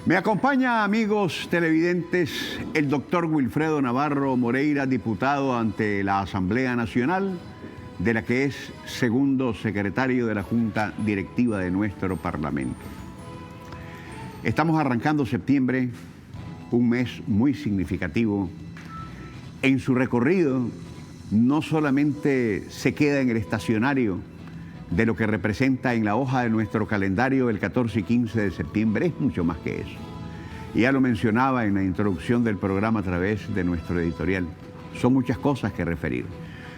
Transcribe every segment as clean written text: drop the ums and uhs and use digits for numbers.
Me acompaña, amigos televidentes, el doctor Wilfredo Navarro Moreira, diputado ante la Asamblea Nacional, de la que es segundo secretario de la Junta Directiva de nuestro Parlamento. Estamos arrancando septiembre, un mes muy significativo. En su recorrido no solamente se queda en el estacionario de lo que representa en la hoja de nuestro calendario el 14 y 15 de septiembre, es mucho más que eso. Y ya lo mencionaba en la introducción del programa a través de nuestro editorial. Son muchas cosas que referir.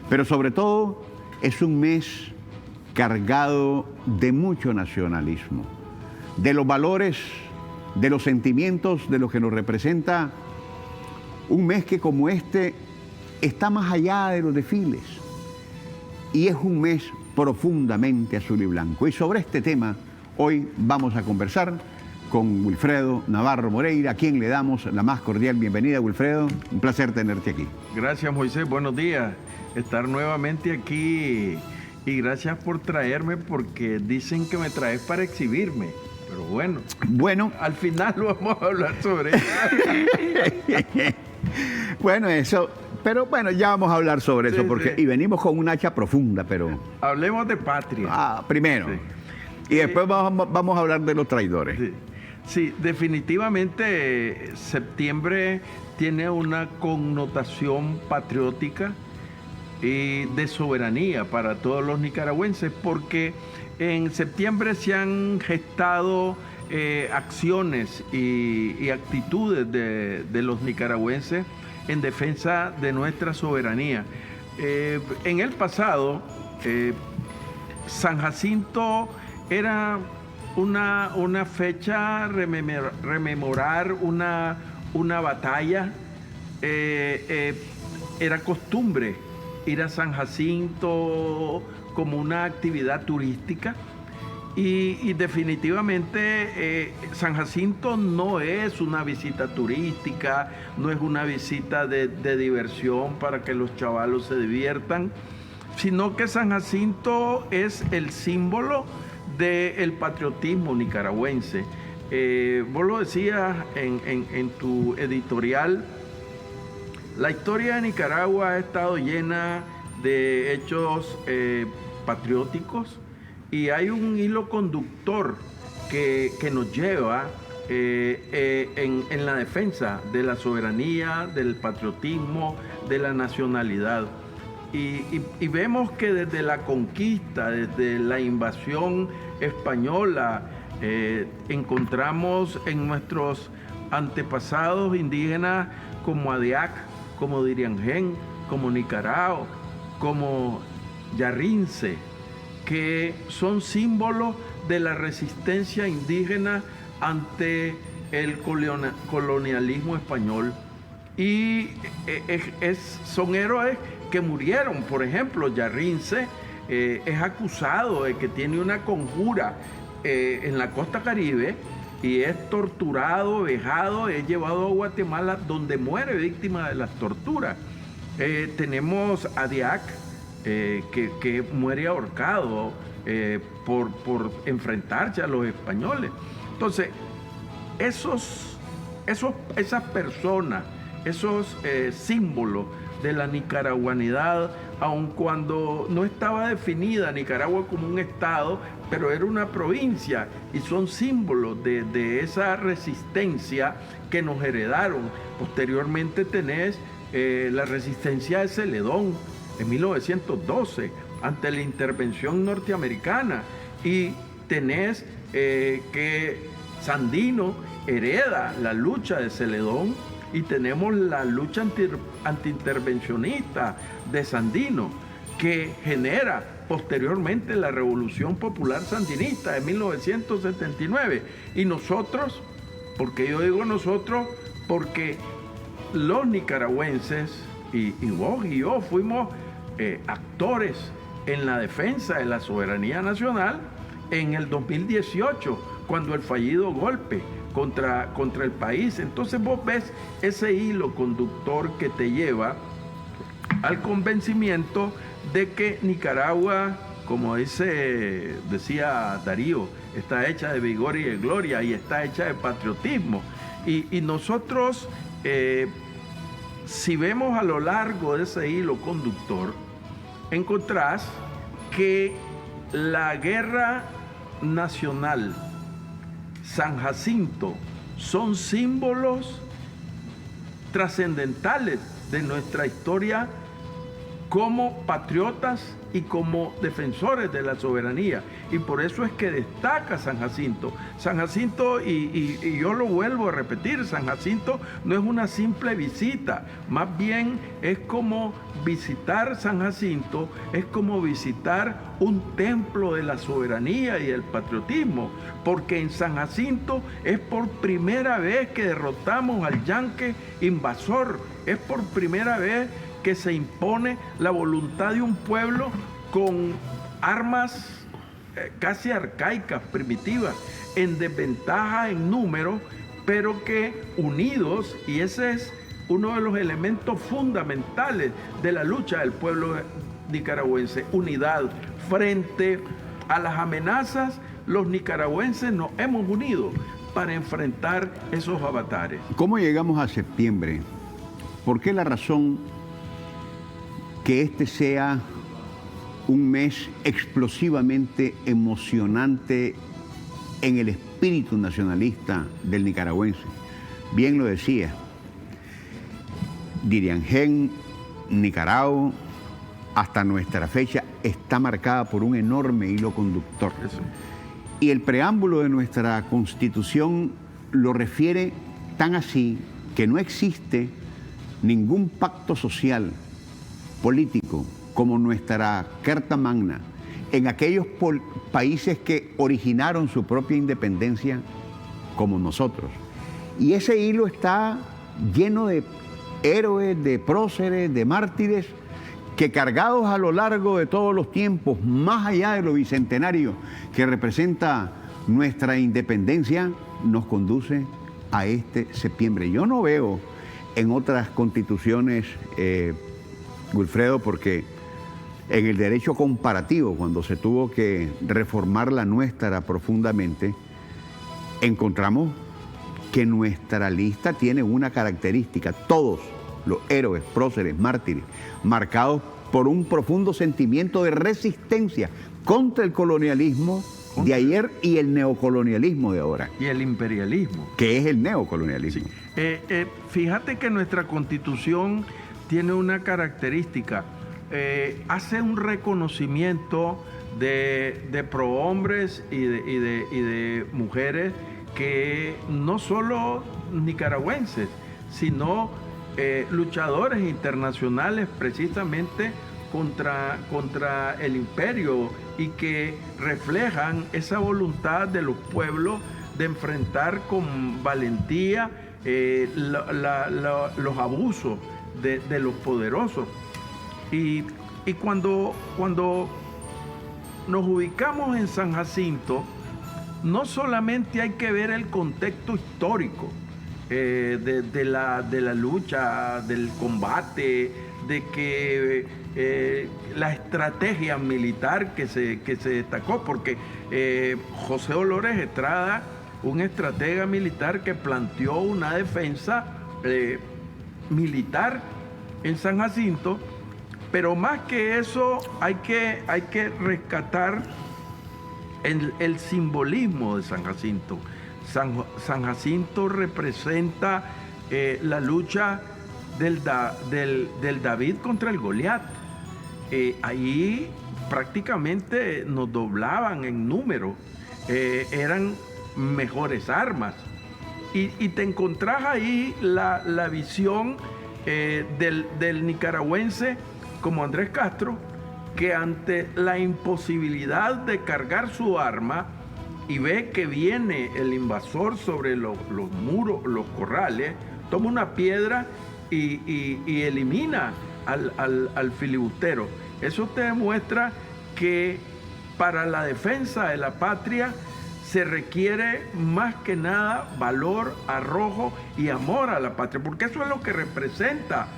Pero sobre todo es un mes cargado de mucho nacionalismo, de los valores, de los sentimientos, de lo que nos representa un mes que como este está más allá de los desfiles. Y es un mes profundamente azul y blanco. Y sobre este tema hoy vamos a conversar con Wilfredo Navarro Moreira, a quien le damos la más cordial bienvenida. Wilfredo, un placer tenerte aquí. Gracias, Moisés, buenos días. Estar nuevamente aquí y gracias por traerme, porque dicen que me traes para exhibirme. Pero bueno, al final vamos a hablar sobre eso. Bueno, eso... Pero bueno, ya vamos a hablar sobre eso, porque y venimos con un hacha profunda, pero... Hablemos de patria. Primero. Sí. Y después vamos a hablar de los traidores. Sí, definitivamente septiembre tiene una connotación patriótica y de soberanía para todos los nicaragüenses, porque en septiembre se han gestado acciones y actitudes de los nicaragüenses en defensa de nuestra soberanía. En el pasado, San Jacinto era una fecha, rememorar una batalla. Era costumbre ir a San Jacinto como una actividad turística. Y definitivamente San Jacinto no es una visita turística, no es una visita de diversión para que los chavalos se diviertan, sino que San Jacinto es el símbolo del patriotismo nicaragüense. Vos lo decías en tu editorial, la historia de Nicaragua ha estado llena de hechos patrióticos, y hay un hilo conductor que nos lleva en la defensa de la soberanía, del patriotismo, de la nacionalidad. Y vemos que desde la conquista, desde la invasión española, encontramos en nuestros antepasados indígenas como Adiac, como Diriangén, como Nicarao, como Yarrince, que son símbolos de la resistencia indígena ante el colonialismo español. Y son héroes que murieron. Por ejemplo, Yarrince es acusado de que tiene una conjura en la costa Caribe y es torturado, vejado, es llevado a Guatemala, donde muere víctima de las torturas. Tenemos a Diac, que muere ahorcado por enfrentarse a los españoles. Entonces, esas personas, esos símbolos de la nicaragüanidad, aun cuando no estaba definida Nicaragua como un estado, pero era una provincia, y son símbolos de esa resistencia que nos heredaron. Posteriormente tenés la resistencia de Celedón en 1912 ante la intervención norteamericana, y tenés que Sandino hereda la lucha de Celedón, y tenemos la lucha antiintervencionista de Sandino, que genera posteriormente la Revolución Popular Sandinista de 1979. Y nosotros, porque yo digo nosotros, porque los nicaragüenses, y vos y yo fuimos actores en la defensa de la soberanía nacional en el 2018, cuando el fallido golpe contra el país. Entonces vos ves ese hilo conductor que te lleva al convencimiento de que Nicaragua como decía Darío, está hecha de vigor y de gloria y está hecha de patriotismo. Y nosotros, si vemos a lo largo de ese hilo conductor, encontrás que la guerra nacional, San Jacinto, son símbolos trascendentales de nuestra historia como patriotas y como defensores de la soberanía. Y por eso es que destaca San Jacinto. San Jacinto, y yo lo vuelvo a repetir, San Jacinto no es una simple visita, más bien es como visitar San Jacinto, es como visitar un templo de la soberanía y del patriotismo, porque en San Jacinto es por primera vez que derrotamos al yanque invasor, es por primera vez que se impone la voluntad de un pueblo con armas casi arcaicas, primitivas, en desventaja en número, pero que unidos, y ese es uno de los elementos fundamentales de la lucha del pueblo nicaragüense, unidad. Frente a las amenazas, los nicaragüenses nos hemos unido para enfrentar esos avatares. ¿Cómo llegamos a septiembre? ¿Por qué la razón que este sea un mes explosivamente emocionante en el espíritu nacionalista del nicaragüense? Bien lo decía, Diriangén, Nicaragua, hasta nuestra fecha, está marcada por un enorme hilo conductor. Eso. Y el preámbulo de nuestra Constitución lo refiere tan así que no existe ningún pacto social, político, como nuestra Carta Magna, en aquellos países que originaron su propia independencia como nosotros. Y ese hilo está lleno de héroes, de próceres, de mártires, que cargados a lo largo de todos los tiempos, más allá de lo bicentenario que representa nuestra independencia, nos conduce a este septiembre. Yo no veo en otras constituciones, Wilfredo, porque en el derecho comparativo, cuando se tuvo que reformar la nuestra profundamente, encontramos que nuestra lista tiene una característica: todos los héroes, próceres, mártires, marcados por un profundo sentimiento de resistencia contra el colonialismo de ayer y el neocolonialismo de ahora. Y el imperialismo. Que es el neocolonialismo. Sí. Fíjate que nuestra Constitución tiene una característica. Hace un reconocimiento de prohombres y de mujeres que no solo nicaragüenses, sino luchadores internacionales precisamente contra el imperio, y que reflejan esa voluntad de los pueblos de enfrentar con valentía los abusos de los poderosos. Y cuando nos ubicamos en San Jacinto, no solamente hay que ver el contexto histórico de la lucha, del combate, de que la estrategia militar que se destacó, porque José Dolores Estrada, un estratega militar que planteó una defensa militar en San Jacinto, pero más que eso hay que rescatar el simbolismo de San Jacinto. San Jacinto representa la lucha del David contra el Goliat. Ahí prácticamente nos doblaban en número, eran mejores armas. Y te encontrás ahí la visión del nicaragüense como Andrés Castro, que ante la imposibilidad de cargar su arma y ve que viene el invasor sobre los muros, los corrales, toma una piedra y elimina al filibustero. Eso te demuestra que para la defensa de la patria se requiere más que nada valor, arrojo y amor a la patria, porque eso es lo que representa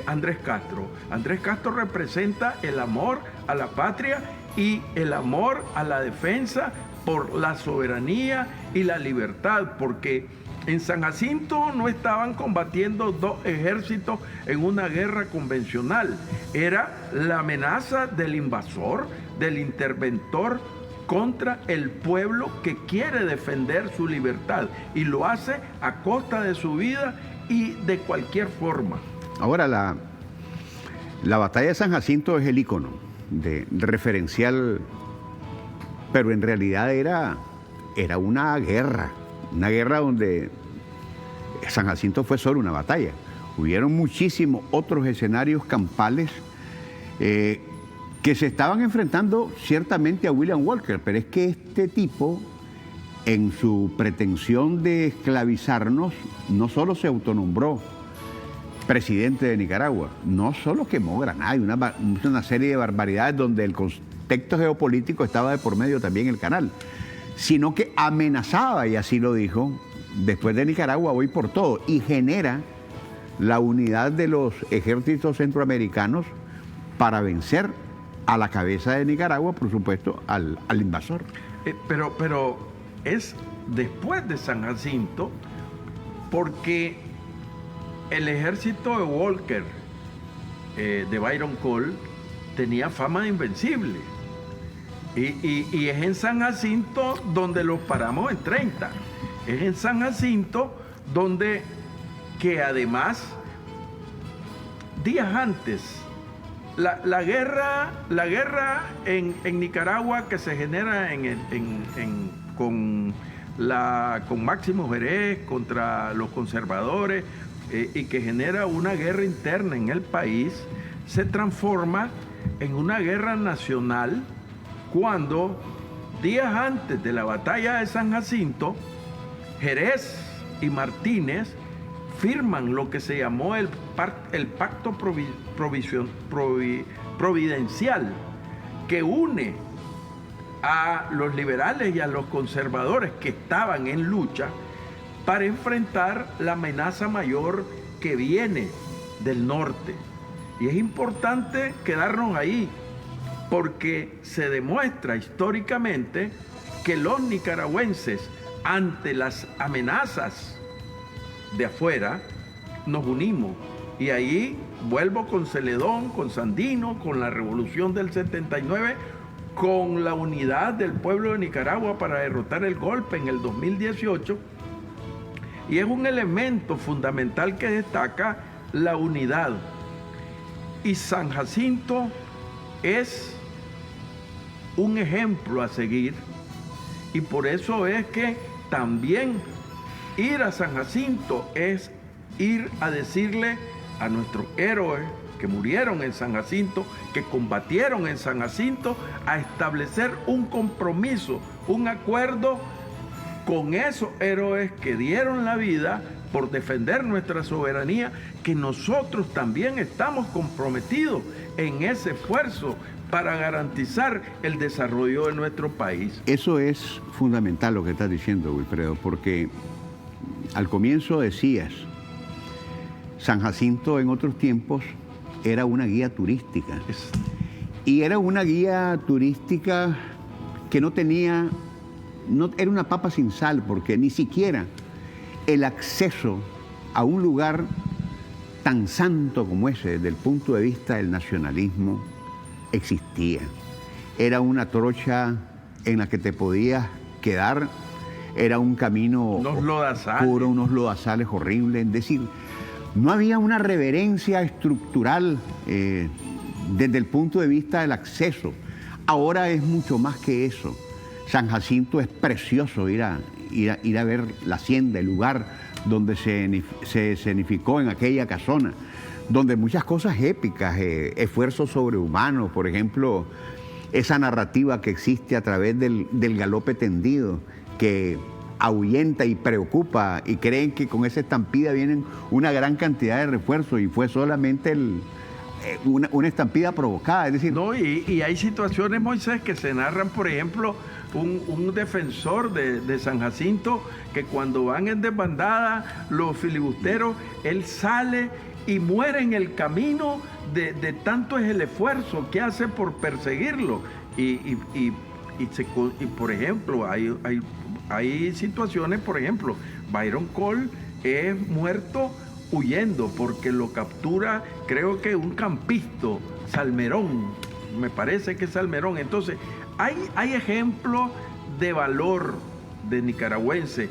Andrés Castro. Andrés Castro representa el amor a la patria y el amor a la defensa por la soberanía y la libertad, porque en San Jacinto no estaban combatiendo dos ejércitos en una guerra convencional, era la amenaza del invasor, del interventor contra el pueblo que quiere defender su libertad y lo hace a costa de su vida y de cualquier forma. Ahora, la batalla de San Jacinto es el ícono de referencial, pero en realidad era una guerra donde San Jacinto fue solo una batalla. Hubieron muchísimos otros escenarios campales que se estaban enfrentando ciertamente a William Walker, pero es que este tipo, en su pretensión de esclavizarnos, no solo se autonombró presidente de Nicaragua, no solo quemó Granada y una serie de barbaridades donde el contexto geopolítico estaba de por medio también el canal, sino que amenazaba, y así lo dijo, después de Nicaragua voy por todo, y genera la unidad de los ejércitos centroamericanos para vencer a la cabeza de Nicaragua, por supuesto, al invasor. Pero es después de San Jacinto, porque el ejército de Walker, de Byron Cole, tenía fama de invencible. Y es en San Jacinto donde los paramos en 30. Es en San Jacinto donde, que además, días antes, la guerra en Nicaragua que se genera con Máximo Jerez contra los conservadores y que genera una guerra interna en el país, se transforma en una guerra nacional cuando, días antes de la batalla de San Jacinto, Jerez y Martínez firman lo que se llamó el Pacto Providencial, que une a los liberales y a los conservadores que estaban en lucha para enfrentar la amenaza mayor que viene del norte. Y es importante quedarnos ahí, porque se demuestra históricamente que los nicaragüenses, ante las amenazas de afuera, nos unimos. Y ahí vuelvo con Celedón, con Sandino, con la revolución del 79, con la unidad del pueblo de Nicaragua para derrotar el golpe en el 2018. Y es un elemento fundamental que destaca la unidad. Y San Jacinto es un ejemplo a seguir, y por eso es que también ir a San Jacinto es ir a decirle a nuestros héroes que murieron en San Jacinto, que combatieron en San Jacinto, a establecer un compromiso, un acuerdo con esos héroes que dieron la vida por defender nuestra soberanía, que nosotros también estamos comprometidos en ese esfuerzo para garantizar el desarrollo de nuestro país. Eso es fundamental lo que estás diciendo, Wilfredo, porque al comienzo decías, San Jacinto en otros tiempos era una guía turística. Y era una guía turística que no era una papa sin sal, porque ni siquiera el acceso a un lugar tan santo como ese, desde el punto de vista del nacionalismo, existía. Era una trocha en la que te podías quedar, era un camino oscuro, unos lodazales horribles, es decir, no había una reverencia estructural desde el punto de vista del acceso. Ahora es mucho más que eso. San Jacinto es precioso ir a ver la hacienda, el lugar donde se escenificó en aquella casona, donde muchas cosas épicas, esfuerzos sobrehumanos, por ejemplo, esa narrativa que existe a través del galope tendido, que ahuyenta y preocupa, y creen que con esa estampida vienen una gran cantidad de refuerzos, y fue solamente una estampida provocada. Es decir, no, y hay situaciones, Moisés, que se narran, por ejemplo, un defensor de San Jacinto, que cuando van en desbandada los filibusteros, él sale y muere en el camino de tanto es el esfuerzo que hace por perseguirlo. Y por ejemplo, hay situaciones, por ejemplo, Byron Cole es muerto huyendo porque lo captura, creo que un campisto, Salmerón, me parece que es Salmerón. Entonces, hay ejemplos de valor de nicaragüense.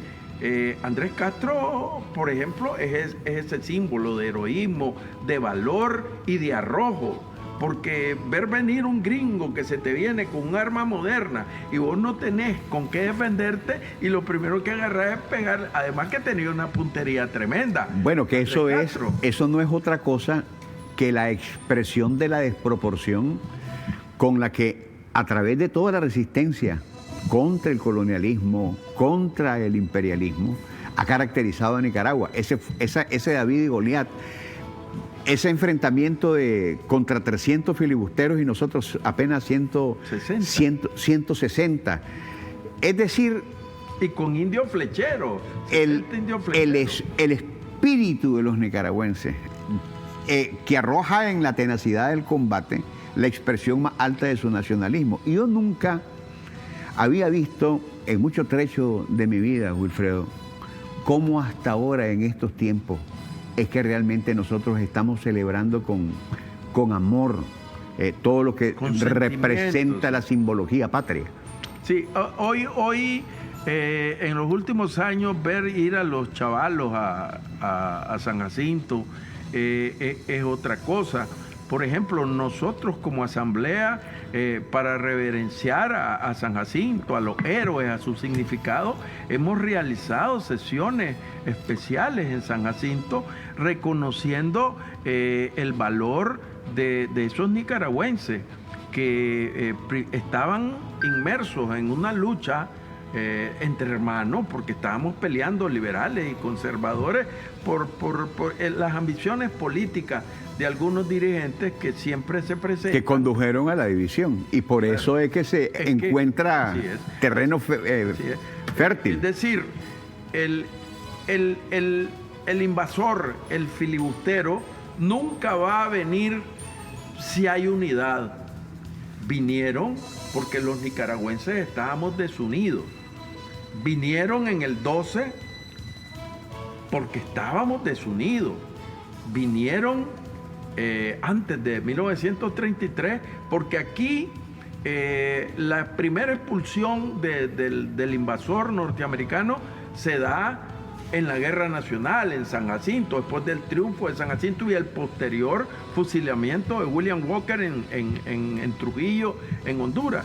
Andrés Castro, por ejemplo, es ese símbolo de heroísmo, de valor y de arrojo. Porque ver venir un gringo que se te viene con un arma moderna y vos no tenés con qué defenderte y lo primero que agarrás es pegar, además que tenía una puntería tremenda. Bueno, que eso no es otra cosa que la expresión de la desproporción con la que a través de toda la resistencia contra el colonialismo, contra el imperialismo, ha caracterizado a Nicaragua. Ese David y Goliat, ese enfrentamiento contra 300 filibusteros y nosotros apenas 160. Es decir... Y con indio flechero. El espíritu de los nicaragüenses, que arroja en la tenacidad del combate la expresión más alta de su nacionalismo. Y yo nunca había visto en mucho trecho de mi vida, Wilfredo, cómo hasta ahora en estos tiempos es que realmente nosotros estamos celebrando con amor todo lo que representa la simbología patria. Sí, hoy en los últimos años ir a los chavalos a San Jacinto es otra cosa. Por ejemplo, nosotros como asamblea, para reverenciar a San Jacinto, a los héroes, a su significado, hemos realizado sesiones especiales en San Jacinto reconociendo el valor de esos nicaragüenses que estaban inmersos en una lucha entre hermanos, porque estábamos peleando liberales y conservadores por las ambiciones políticas de algunos dirigentes que siempre se presentan. Que condujeron a la división, y por eso es que se encuentra terreno fértil. Es decir, el invasor, el filibustero, nunca va a venir si hay unidad. Vinieron porque los nicaragüenses estábamos desunidos. Vinieron en el 12 porque estábamos desunidos. Vinieron antes de 1933 porque aquí la primera expulsión del invasor norteamericano se da en la Guerra Nacional, en San Jacinto, después del triunfo de San Jacinto y el posterior fusilamiento de William Walker en Trujillo, en Honduras.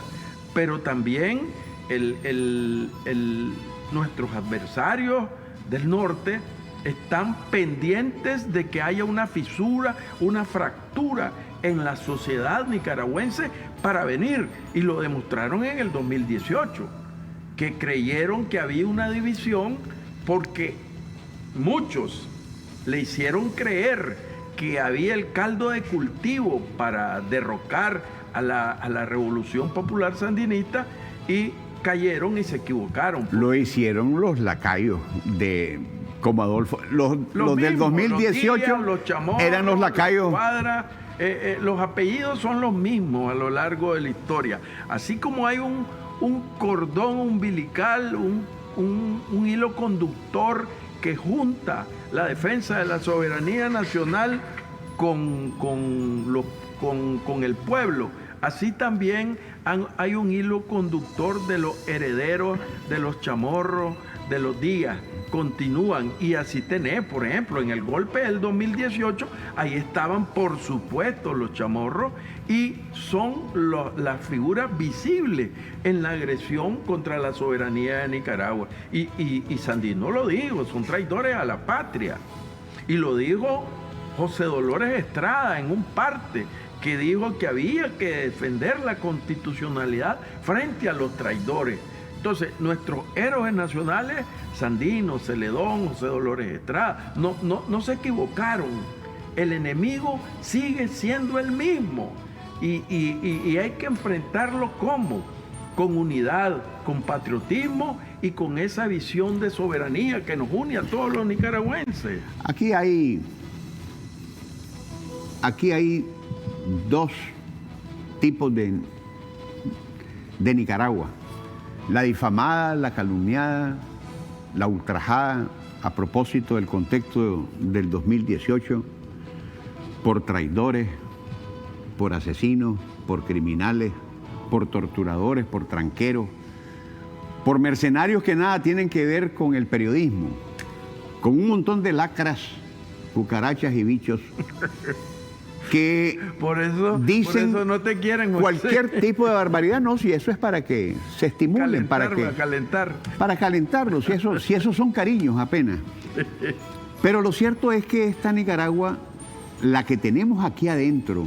Pero también nuestros adversarios del norte están pendientes de que haya una fisura, una fractura en la sociedad nicaragüense para venir. Y lo demostraron en el 2018, que creyeron que había una división porque muchos le hicieron creer que había el caldo de cultivo para derrocar a la Revolución Popular Sandinista y cayeron y se equivocaron. Lo hicieron los lacayos como Adolfo. Los del 2018 los Chamorros, eran los lacayos. Los apellidos son los mismos a lo largo de la historia. Así como hay un cordón umbilical, un hilo conductor que junta la defensa de la soberanía nacional con el pueblo. Así también hay un hilo conductor de los herederos de los Chamorros, de los Díaz, continúan. Y así tenés, por ejemplo, en el golpe del 2018, ahí estaban, por supuesto, los Chamorros, y son las figuras visibles en la agresión contra la soberanía de Nicaragua. Y Sandino lo dijo, son traidores a la patria. Y lo dijo José Dolores Estrada en un parte, que dijo que había que defender la constitucionalidad frente a los traidores. Entonces, nuestros héroes nacionales, Sandino, Celedón, José Dolores Estrada, no se equivocaron. El enemigo sigue siendo el mismo y hay que enfrentarlo con unidad, con patriotismo y con esa visión de soberanía que nos une a todos los nicaragüenses. Aquí hay aquí hay dos tipos de Nicaragua. La difamada, la calumniada, la ultrajada a propósito del contexto del 2018 por traidores, por asesinos, por criminales, por torturadores, por tranqueros, por mercenarios que nada tienen que ver con el periodismo, con un montón de lacras, cucarachas y bichos que dicen por eso no te quieren, José. Cualquier tipo de barbaridad. No, si eso es para que se estimulen, para calentarlos, si esos son cariños apenas. Pero lo cierto es que esta Nicaragua, la que tenemos aquí adentro,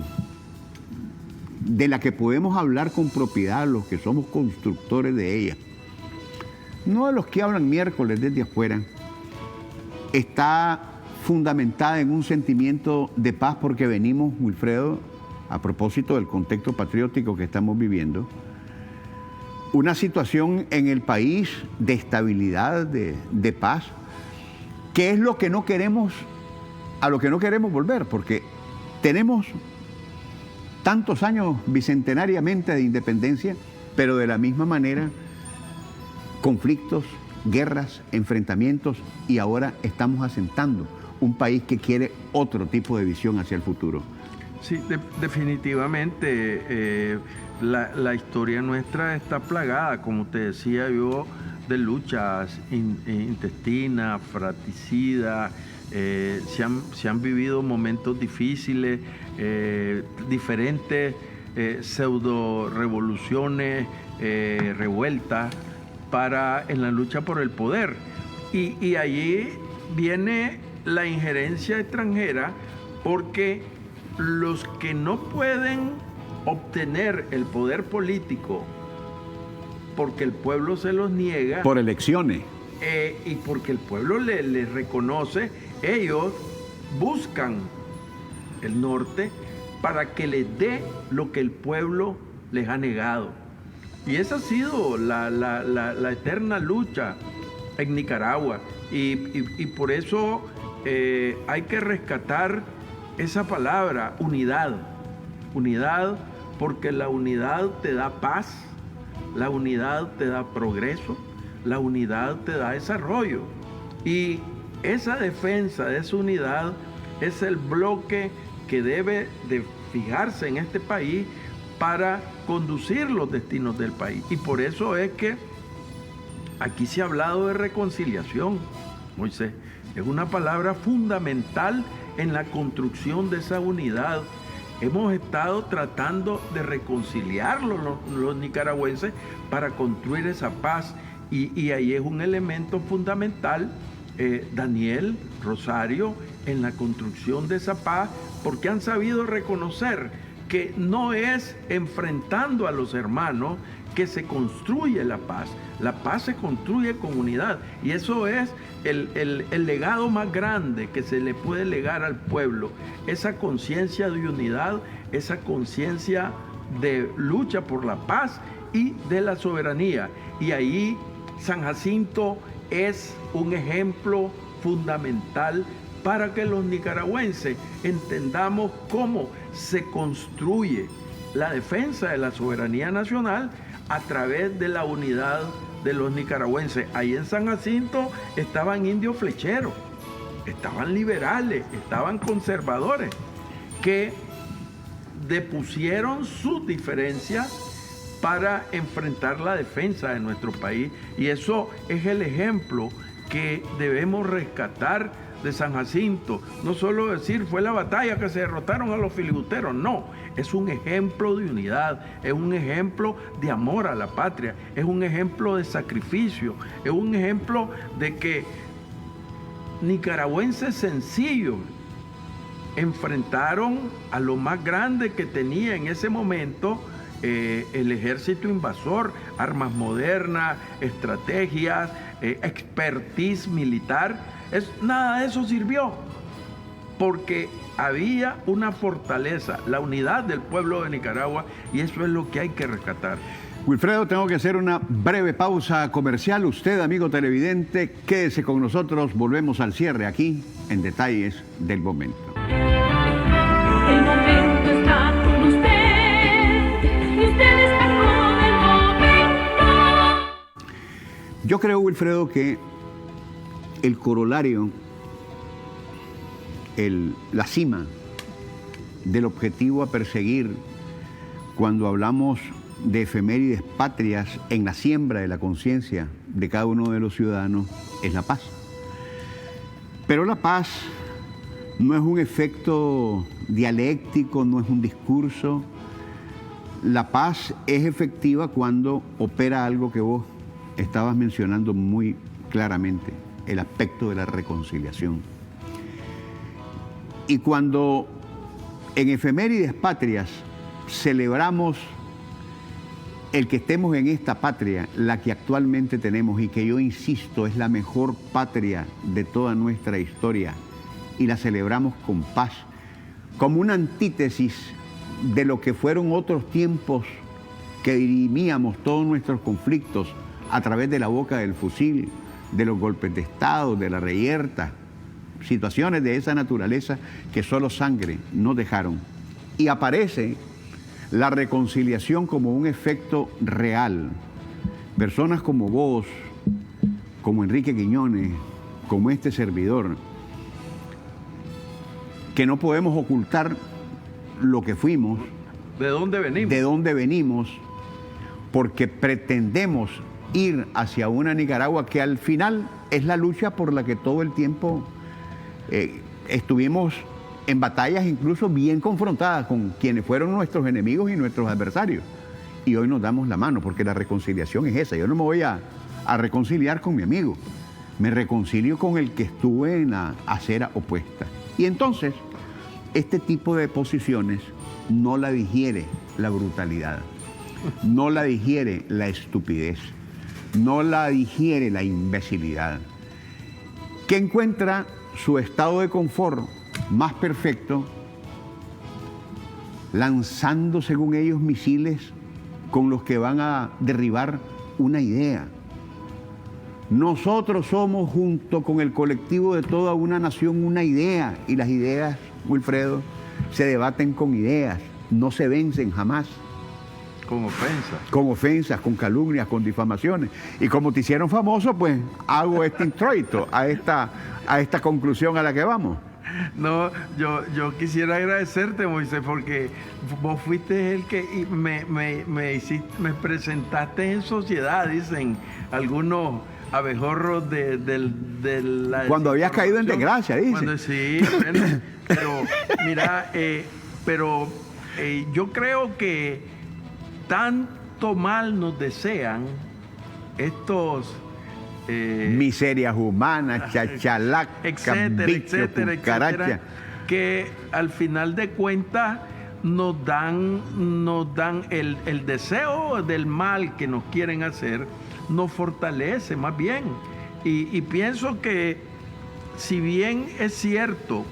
de la que podemos hablar con propiedad los que somos constructores de ella, no de los que hablan miércoles desde afuera, está fundamentada en un sentimiento de paz porque venimos, Wilfredo, a propósito del contexto patriótico que estamos viviendo, una situación en el país de estabilidad, de paz, que es lo que no queremos, a lo que no queremos volver, porque tenemos tantos años bicentenariamente de independencia, pero de la misma manera conflictos, guerras, enfrentamientos, y ahora estamos asentando un país que quiere otro tipo de visión hacia el futuro. Sí, definitivamente la historia nuestra está plagada, como te decía yo, de luchas intestinas, fratricidas. Se han vivido momentos difíciles, diferentes pseudo revoluciones, revueltas en la lucha por el poder, y allí viene la injerencia extranjera, porque los que no pueden obtener el poder político porque el pueblo se los niega por elecciones y porque el pueblo les reconoce, ellos buscan el norte para que les dé lo que el pueblo les ha negado. Y esa ha sido la eterna lucha en Nicaragua. Y por eso hay que rescatar esa palabra, unidad. Unidad, porque la unidad te da paz, la unidad te da progreso, la unidad te da desarrollo. Y esa defensa de esa unidad es el bloque que debe de fijarse en este país para conducir los destinos del país. Y por eso es que aquí se ha hablado de reconciliación, Moisés. Es una palabra fundamental en la construcción de esa unidad. Hemos estado tratando de reconciliar los nicaragüenses para construir esa paz. Y ahí es un elemento fundamental, Daniel, Rosario, en la construcción de esa paz, porque han sabido reconocer que no es enfrentando a los hermanos que se construye la paz. La paz se construye con unidad, y eso es el legado más grande que se le puede legar al pueblo, esa conciencia de unidad, esa conciencia de lucha por la paz y de la soberanía. Y ahí San Jacinto es un ejemplo fundamental para que los nicaragüenses entendamos cómo se construye la defensa de la soberanía nacional a través de la unidad de los nicaragüenses. Ahí en San Jacinto estaban indios flecheros, estaban liberales, estaban conservadores, que depusieron sus diferencias para enfrentar la defensa de nuestro país. Y eso es el ejemplo que debemos rescatar de San Jacinto. No solo decir fue la batalla que se derrotaron a los filibusteros, no, es un ejemplo de unidad, es un ejemplo de amor a la patria, es un ejemplo de sacrificio, es un ejemplo de que nicaragüenses sencillos enfrentaron a lo más grande que tenía en ese momento el ejército invasor, armas modernas, estrategias, expertise militar. Nada de eso sirvió, porque había una fortaleza, la unidad del pueblo de Nicaragua, y eso es lo que hay que rescatar. Wilfredo, tengo que hacer una breve pausa comercial. Usted, amigo televidente, quédese con nosotros. Volvemos al cierre aquí en Detalles del Momento. Yo creo, Wilfredo, que el corolario, la cima del objetivo a perseguir cuando hablamos de efemérides patrias en la siembra de la conciencia de cada uno de los ciudadanos es la paz. Pero la paz no es un efecto dialéctico, no es un discurso. La paz es efectiva cuando opera algo que vos estabas mencionando muy claramente, el aspecto de la reconciliación. Y cuando en efemérides patrias celebramos el que estemos en esta patria, la que actualmente tenemos y que yo insisto es la mejor patria de toda nuestra historia, y la celebramos con paz, como una antítesis de lo que fueron otros tiempos que dirimíamos todos nuestros conflictos a través de la boca del fusil, de los golpes de Estado, de la reyerta, situaciones de esa naturaleza que solo sangre nos dejaron. Y aparece la reconciliación como un efecto real. Personas como vos, como Enrique Quiñones, como este servidor, que no podemos ocultar lo que fuimos, ¿de dónde venimos? Porque pretendemos ir hacia una Nicaragua que al final es la lucha por la que todo el tiempo estuvimos en batallas incluso bien confrontadas con quienes fueron nuestros enemigos y nuestros adversarios. Y hoy nos damos la mano, porque la reconciliación es esa. Yo no me voy a reconciliar con mi amigo, me reconcilio con el que estuve en la acera opuesta. Y entonces, este tipo de posiciones no la digiere la brutalidad, no la digiere la estupidez, no la digiere la imbecilidad, que encuentra su estado de confort más perfecto lanzando, según ellos, misiles con los que van a derribar una idea. Nosotros somos, junto con el colectivo de toda una nación, una idea, y las ideas, Wilfredo, se debaten con ideas, no se vencen jamás. Con ofensas. Con ofensas, con calumnias, con difamaciones. Y como te hicieron famoso, pues hago este introito a esta conclusión a la que vamos. No, yo quisiera agradecerte, Moisés, porque vos fuiste el que me presentaste en sociedad, dicen algunos abejorros de la... Cuando habías caído en desgracia, dice. Sí, bueno, pero mira, yo creo que tanto mal nos desean estos... miserias humanas, chachalacas, etcétera, etcétera, que al final de cuentas nos dan el deseo del mal que nos quieren hacer, nos fortalece más bien. Y pienso que, si bien es cierto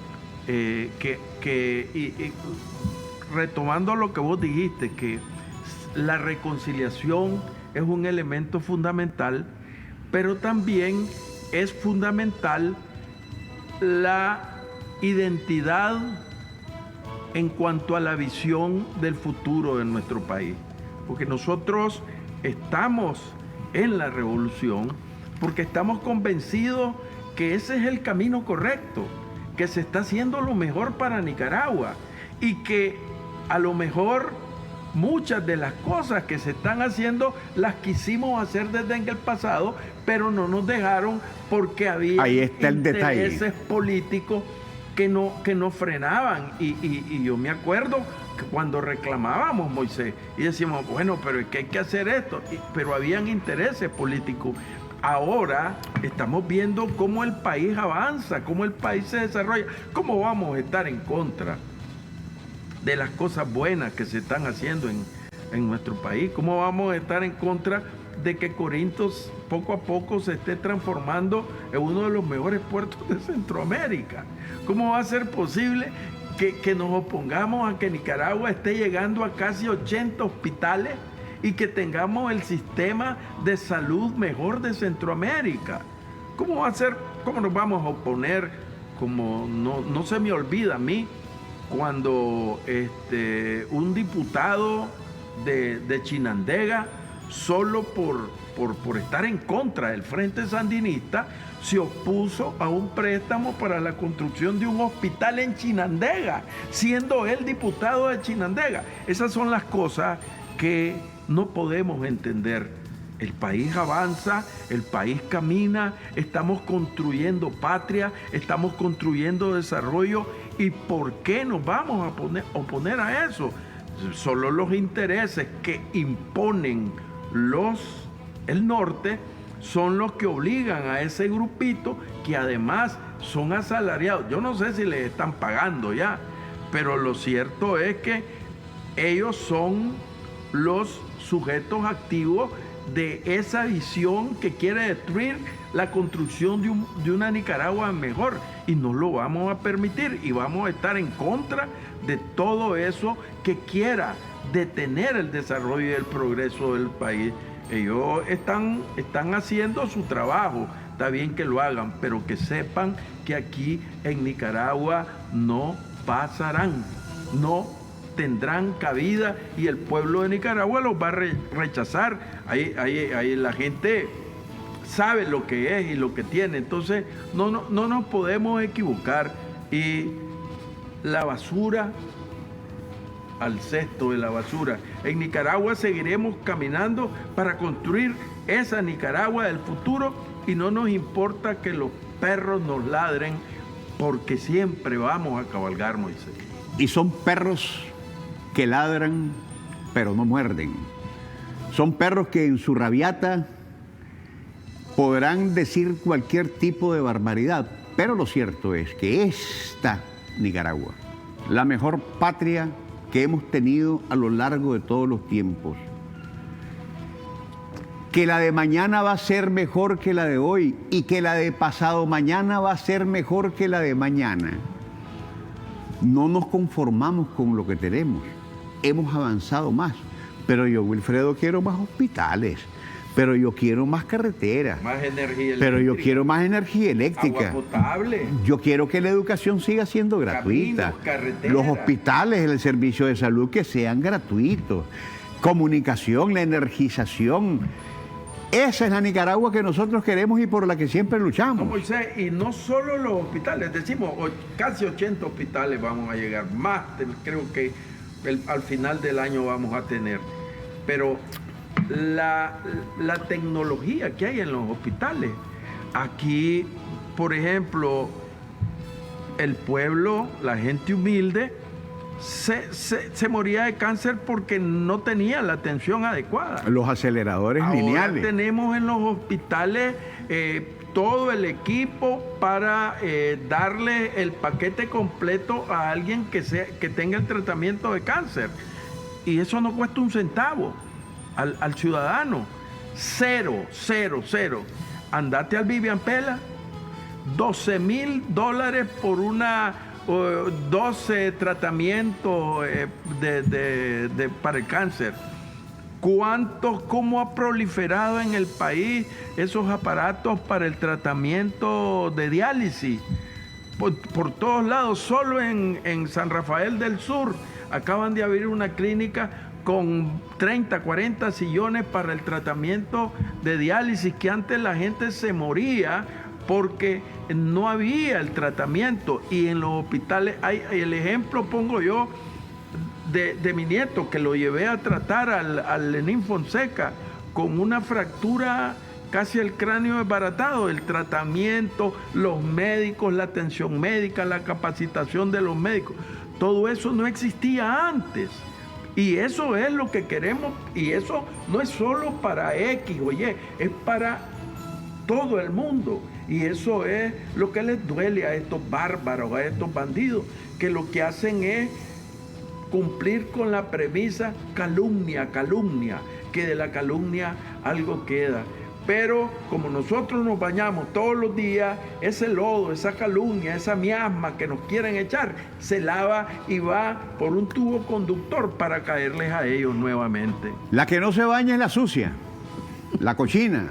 que retomando lo que vos dijiste, que la reconciliación es un elemento fundamental, pero también es fundamental la identidad en cuanto a la visión del futuro de nuestro país. Porque nosotros estamos en la revolución, porque estamos convencidos que ese es el camino correcto, que se está haciendo lo mejor para Nicaragua, y que a lo mejor muchas de las cosas que se están haciendo las quisimos hacer desde en el pasado, pero no nos dejaron porque había intereses políticos que no frenaban. Y yo me acuerdo que cuando reclamábamos, Moisés, y decíamos, bueno, pero es que hay que hacer esto, pero habían intereses políticos. Ahora estamos viendo cómo el país avanza, cómo el país se desarrolla. ¿Cómo vamos a estar en contra de las cosas buenas que se están haciendo en nuestro país? ¿Cómo vamos a estar en contra de que Corintos poco a poco se esté transformando en uno de los mejores puertos de Centroamérica? ¿Cómo va a ser posible que nos opongamos a que Nicaragua esté llegando a casi 80 hospitales y que tengamos el sistema de salud mejor de Centroamérica? ¿Cómo va a ser? ¿Cómo nos vamos a oponer? Como no se me olvida a mí cuando un diputado de Chinandega solo por estar en contra del Frente Sandinista, se opuso a un préstamo para la construcción de un hospital en Chinandega, siendo él diputado de Chinandega. Esas son las cosas que no podemos entender. El país avanza, el país camina, estamos construyendo patria, estamos construyendo desarrollo. ¿Y por qué nos vamos a oponer a eso? Solo los intereses que imponen el norte son los que obligan a ese grupito, que además son asalariados. Yo no sé si les están pagando ya, pero lo cierto es que ellos son los sujetos activos de esa visión que quiere destruir la construcción de una Nicaragua mejor, y no lo vamos a permitir, y vamos a estar en contra de todo eso que quiera detener el desarrollo y el progreso del país. Ellos están haciendo su trabajo, está bien que lo hagan, pero que sepan que aquí en Nicaragua no pasarán, no tendrán cabida, y el pueblo de Nicaragua los va a rechazar. Ahí la gente sabe lo que es y lo que tiene, entonces no nos podemos equivocar. Y la basura al cesto de la basura. En Nicaragua seguiremos caminando para construir esa Nicaragua del futuro, y no nos importa que los perros nos ladren, porque siempre vamos a cabalgar, Moisés. Y son perros que ladran, pero no muerden. Son perros que en su rabiata podrán decir cualquier tipo de barbaridad, pero lo cierto es que esta Nicaragua, la mejor patria que hemos tenido a lo largo de todos los tiempos, que la de mañana va a ser mejor que la de hoy, y que la de pasado mañana va a ser mejor que la de mañana. No nos conformamos con lo que tenemos, hemos avanzado más, pero yo, Wilfredo, quiero más hospitales, pero yo quiero más carreteras, más energía eléctrica, pero yo quiero más energía eléctrica, agua potable, yo quiero que la educación siga siendo gratuita, los hospitales, el servicio de salud que sean gratuitos, comunicación, la energización. Esa es la Nicaragua que nosotros queremos y por la que siempre luchamos. No, Moisés, y no solo los hospitales, decimos casi 80 hospitales vamos a llegar, más creo que al final del año vamos a tener, pero la tecnología que hay en los hospitales, aquí, por ejemplo, el pueblo, la gente humilde, se moría de cáncer porque no tenía la atención adecuada. Los aceleradores lineales. Ahora tenemos en los hospitales todo el equipo para darle el paquete completo a alguien que tenga el tratamiento de cáncer. Y eso no cuesta un centavo al ciudadano. Cero. Andate al Vivian Pela, $12,000 por 12 tratamientos para el cáncer. ¿Cómo ha proliferado en el país esos aparatos para el tratamiento de diálisis? Por todos lados, solo en San Rafael del Sur acaban de abrir una clínica con 30, 40 sillones para el tratamiento de diálisis, que antes la gente se moría porque no había el tratamiento. Y en los hospitales el ejemplo pongo yo de mi nieto, que lo llevé a tratar al Lenín Fonseca con una fractura casi el cráneo desbaratado. El tratamiento, los médicos, la atención médica, la capacitación de los médicos, todo eso no existía antes. Y eso es lo que queremos, y eso no es solo para X o Y, es para todo el mundo. Y eso es lo que les duele a estos bárbaros, a estos bandidos, que lo que hacen es cumplir con la premisa calumnia, que de la calumnia algo queda. Pero como nosotros nos bañamos todos los días, ese lodo, esa calumnia, esa miasma que nos quieren echar, se lava y va por un tubo conductor para caerles a ellos nuevamente. La que no se baña es la sucia, la cochina.